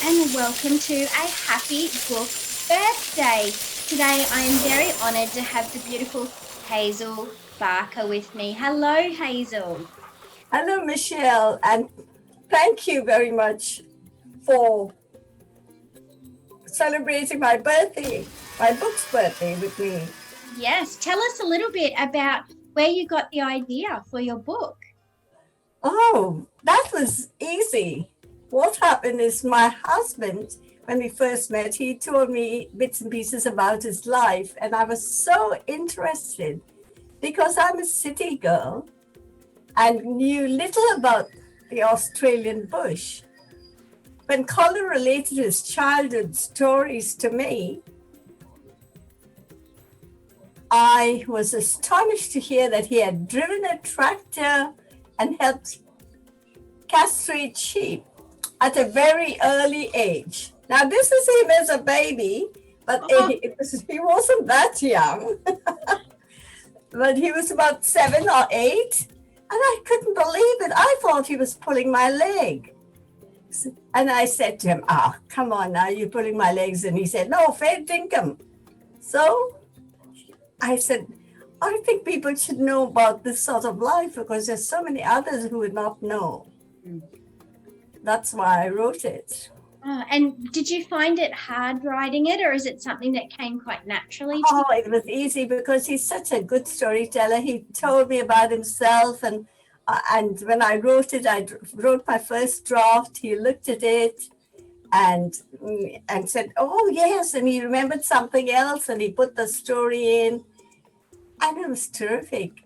and welcome to a happy book birthday. Today I am very honoured to have the beautiful Hazel Barker with me. Hello, Hazel. Hello, Michelle, and thank you very much for celebrating my birthday, my book's birthday with me. Yes, tell us a little bit about where you got the idea for your book. Oh, that was easy. What happened is my husband, when we first met, he told me bits and pieces about his life, and I was so interested because I'm a city girl and knew little about the Australian bush. When Colin related his childhood stories to me, I was astonished to hear that he had driven a tractor and helped castrate sheep at a very early age. Now, this is him as a baby, but he wasn't that young. But he was about 7 or 8, and I couldn't believe it. I thought he was pulling my leg. And I said to him, come on now, you're pulling my legs. And he said, no, fair dinkum. So I said, I think people should know about this sort of life because there's so many others who would not know. That's why I wrote it. Oh, and did you find it hard writing it, or is it something that came quite naturally to you? It was easy because he's such a good storyteller. He told me about himself, and when I wrote it, I wrote my first draft. He looked at it and said, oh, yes, and he remembered something else, and he put the story in, and it was terrific.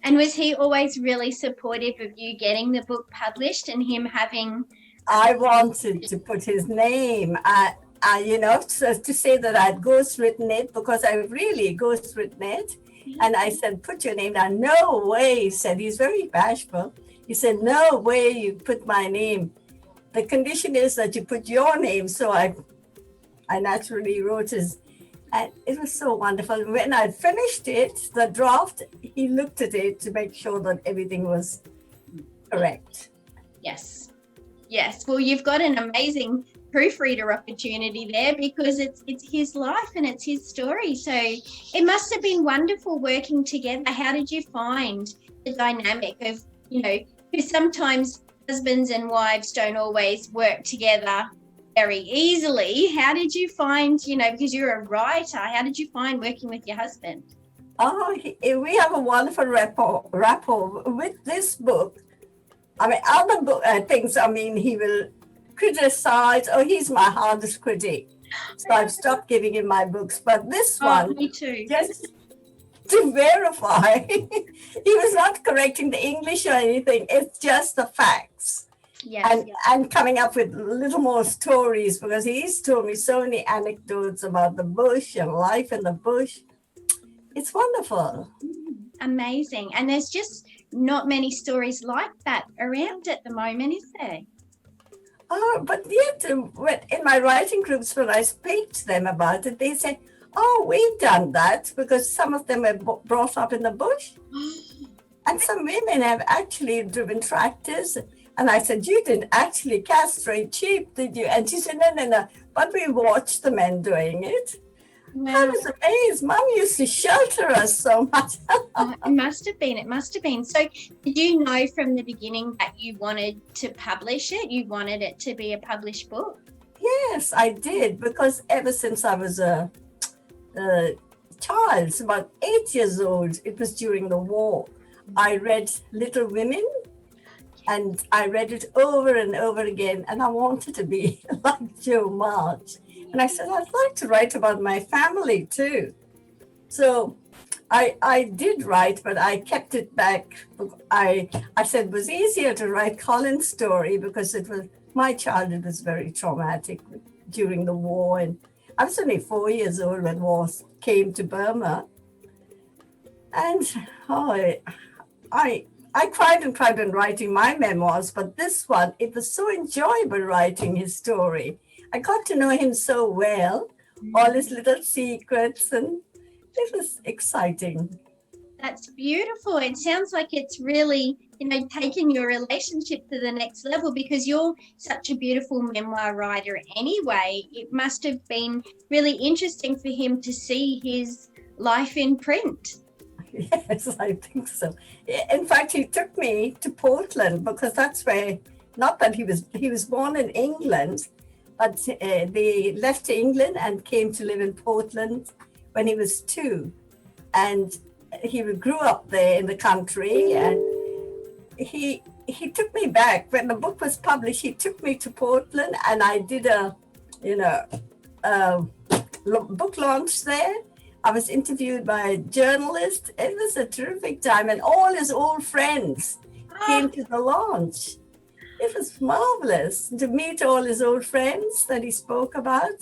And was he always really supportive of you getting the book published and him having... I wanted to put his name, so to say that I'd ghostwritten it, because I really ghostwritten it. And I said, put your name down. No way, he said. He's very bashful. He said, no way you put my name. The condition is that you put your name. So I naturally wrote his, and it was so wonderful. When I finished it, the draft, he looked at it to make sure that everything was correct. Yes. Well, you've got an amazing proofreader opportunity there because it's his life and it's his story. So it must have been wonderful working together. How did you find the dynamic of, because sometimes husbands and wives don't always work together very easily. How did you find, because you're a writer, how did you find working with your husband? We have a wonderful rapport with this book. Other things, he will criticize. He's my hardest critic. So I've stopped giving him my books. But this one, me too. Just to verify, he was not correcting the English or anything. It's just the facts. Yes. And coming up with a little more stories, because he's told me so many anecdotes about the bush and life in the bush. It's wonderful. Amazing. And there's just not many stories like that around at the moment, is there? But yet, in my writing groups, when I speak to them about it, they say, we've done that, because some of them were brought up in the bush. And some women have actually driven tractors. And I said, you didn't actually castrate sheep, did you? And she said, no, but we watched the men doing it. Wow. I was amazed. Mum used to shelter us so much. It must have been. So did you know from the beginning that you wanted to publish it? You wanted it to be a published book? Yes, I did, because ever since I was a child, about 8 years old, it was during the war, I read Little Women, and I read it over and over again, and I wanted to be like Jo March. And I said, I'd like to write about my family too. So I did write, but I kept it back. I said it was easier to write Colin's story because my childhood was very traumatic during the war. And I was only 4 years old when war came to Burma. And I cried and cried in writing my memoirs, but this one, it was so enjoyable writing his story. I got to know him so well, all his little secrets, and it was exciting. That's beautiful. It sounds like it's really, taking your relationship to the next level, because you're such a beautiful memoir writer anyway. It must have been really interesting for him to see his life in print. Yes, I think so. In fact, he took me to Portland because that's where, not that he was born in England, but they left England and came to live in Portland when he was 2. And he grew up there in the country, and he took me back when the book was published. He took me to Portland, and I did a book launch there. I was interviewed by a journalist. It was a terrific time, and all his old friends came to the launch. It was marvelous to meet all his old friends that he spoke about.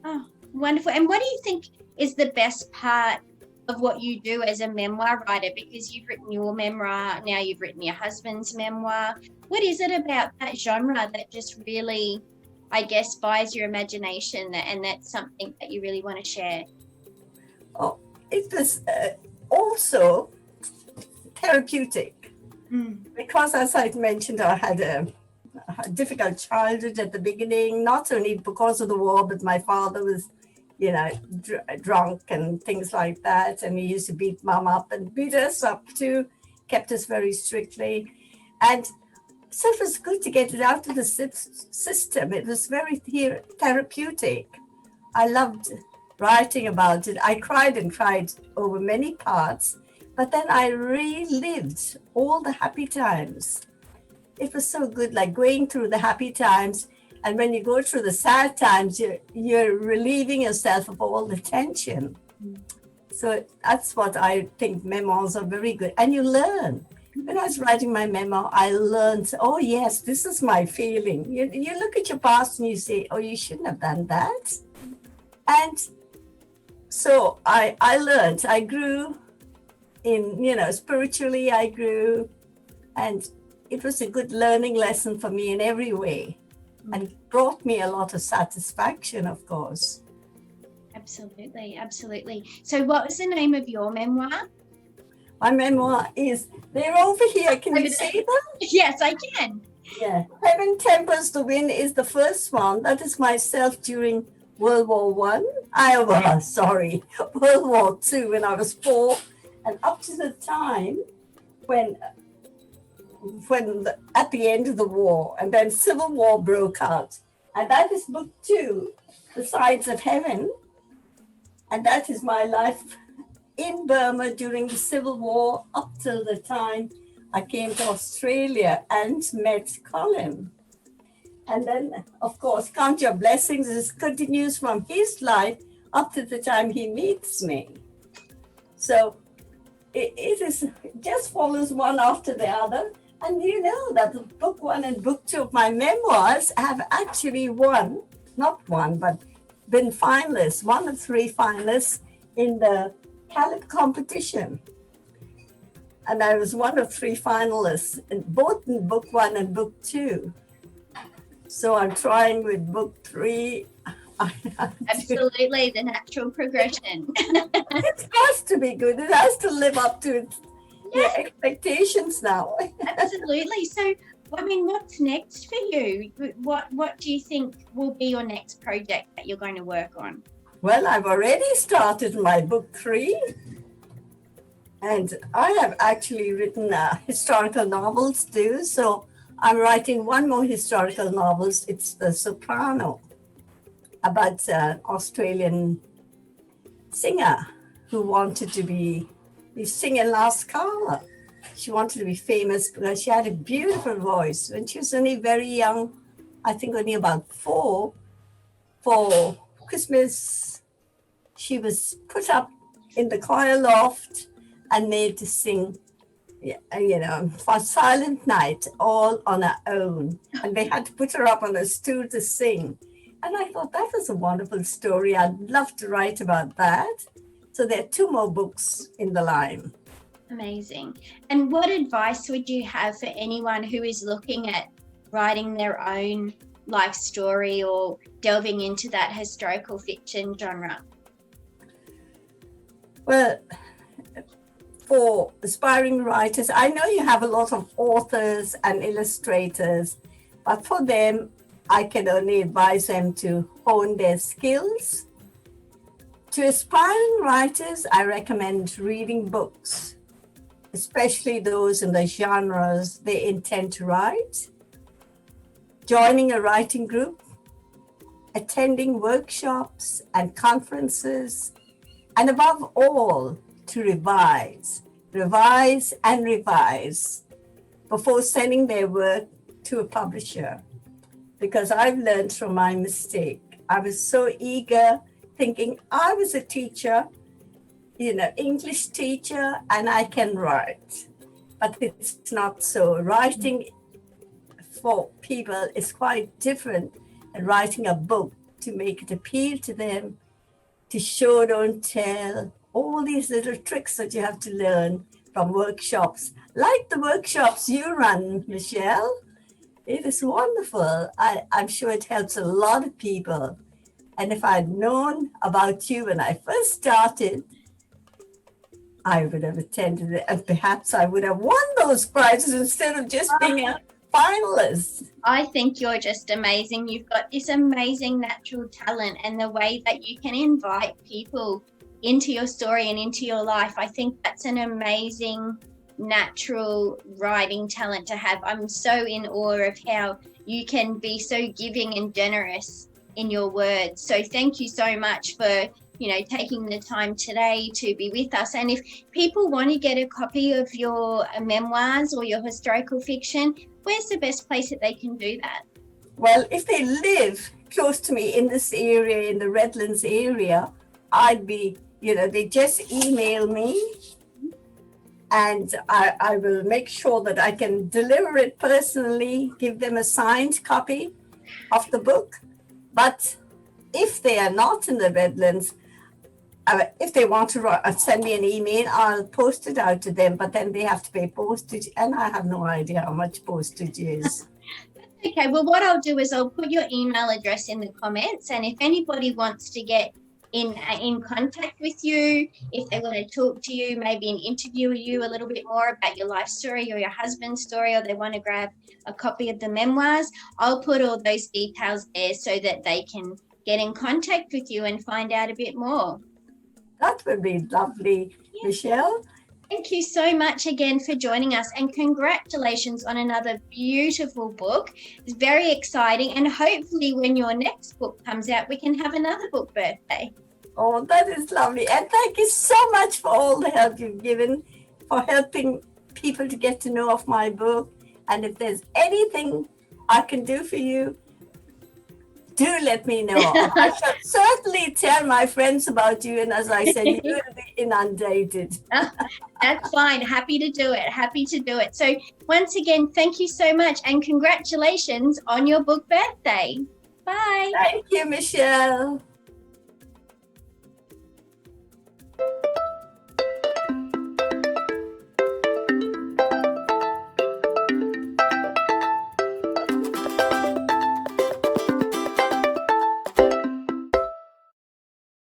Oh, wonderful. And what do you think is the best part of what you do as a memoir writer? Because you've written your memoir, now you've written your husband's memoir. What is it about that genre that just really, I guess, buys your imagination, and that's something that you really want to share? Oh, it was also therapeutic. Because, as I mentioned, I had a difficult childhood at the beginning, not only because of the war, but my father was, drunk and things like that. And he used to beat mom up and beat us up too, kept us very strictly. And so it was good to get it out of the system. It was very therapeutic. I loved writing about it. I cried and cried over many parts, but then I relived all the happy times. It was so good, like going through the happy times. And when you go through the sad times, you're relieving yourself of all the tension. So that's what I think memoirs are very good. And you learn. When I was writing my memoir, I learned, oh, yes, this is my feeling. You look at your past and you say, oh, you shouldn't have done that. And so I learned. I grew in, spiritually, I grew. And it was a good learning lesson for me in every way. And it brought me a lot of satisfaction, of course. Absolutely, absolutely. So what was the name of your memoir? My memoir is, they're over here. Can you see them? Yes, I can. Yeah. Heaven Tempers the Wind is the first one. That is myself during World War World War II, when I was 4, and up to the time when at the end of the war, and then Civil War broke out. And that is book 2, The Sides of Heaven. And that is my life in Burma during the Civil War up till the time I came to Australia and met Colin. And then, of course, Count Your Blessings. This continues from his life up to the time he meets me. So it just follows one after the other. And you know that book 1 and book 2 of my memoirs have actually been finalists, 1 of 3 finalists in the Calip competition. And I was 1 of 3 finalists, both in book 1 and book 2. So I'm trying with book 3. Absolutely, the natural progression. It has to be good. It has to live up to its expectations now. Absolutely. So, what's next for you? What do you think will be your next project that you're going to work on? Well, I've already started my book 3. And I have actually written historical novels too. So I'm writing 1 more historical novel. It's The Soprano, about an Australian singer who wanted to be singing La Scala. She wanted to be famous because she had a beautiful voice. When she was only very young, I think only about 4, for Christmas, she was put up in the choir loft and made to sing, for Silent Night, all on her own. And they had to put her up on a stool to sing. And I thought that was a wonderful story. I'd love to write about that. So there are 2 more books in the line. Amazing. And what advice would you have for anyone who is looking at writing their own life story or delving into that historical fiction genre? Well, for aspiring writers, I know you have a lot of authors and illustrators, but for them, I can only advise them to hone their skills. To aspiring writers, I recommend reading books, especially those in the genres they intend to write, joining a writing group, attending workshops and conferences, and above all, to revise before sending their work to a publisher. Because I've learned from my mistake. I was so eager, thinking I was a teacher, English teacher, and I can write. But it's not so. Writing for people is quite different than writing a book to make it appeal to them, to show, don't tell, all these little tricks that you have to learn from workshops, like the workshops you run, Michelle. It is wonderful. I'm sure it helps a lot of people. And if I'd known about you when I first started, I would have attended it, and perhaps I would have won those prizes instead of just being a finalist. I think you're just amazing. You've got this amazing natural talent, and the way that you can invite people into your story and into your life. I think that's an amazing natural writing talent to have. I'm so in awe of how you can be so giving and generous in your words. So thank you so much for taking the time today to be with us. And if people want to get a copy of your memoirs or your historical fiction, where's the best place that they can do that? Well, if they live close to me in this area, in the Redlands area, I'd be, they just email me, and I will make sure that I can deliver it personally, give them a signed copy of the book. But if they are not in the Redlands, if they want to send me an email, I'll post it out to them, but then they have to pay postage, and I have no idea how much postage is. Okay, well, what I'll do is I'll put your email address in the comments, and if anybody wants to get in contact with you, if they want to talk to you, maybe interview you a little bit more about your life story or your husband's story, or they want to grab a copy of the memoirs, I'll put all those details there so that they can get in contact with you and find out a bit more. That would be lovely, Michelle. Thank you so much again for joining us, and congratulations on another beautiful book. It's very exciting, and hopefully when your next book comes out, we can have another book birthday. Oh, that is lovely. And thank you so much for all the help you've given, for helping people to get to know of my book. And if there's anything I can do for you, do let me know. I shall certainly tell my friends about you. And as I said, you will be inundated. That's fine. Happy to do it. So once again, thank you so much, and congratulations on your book birthday. Bye. Thank you, Michelle.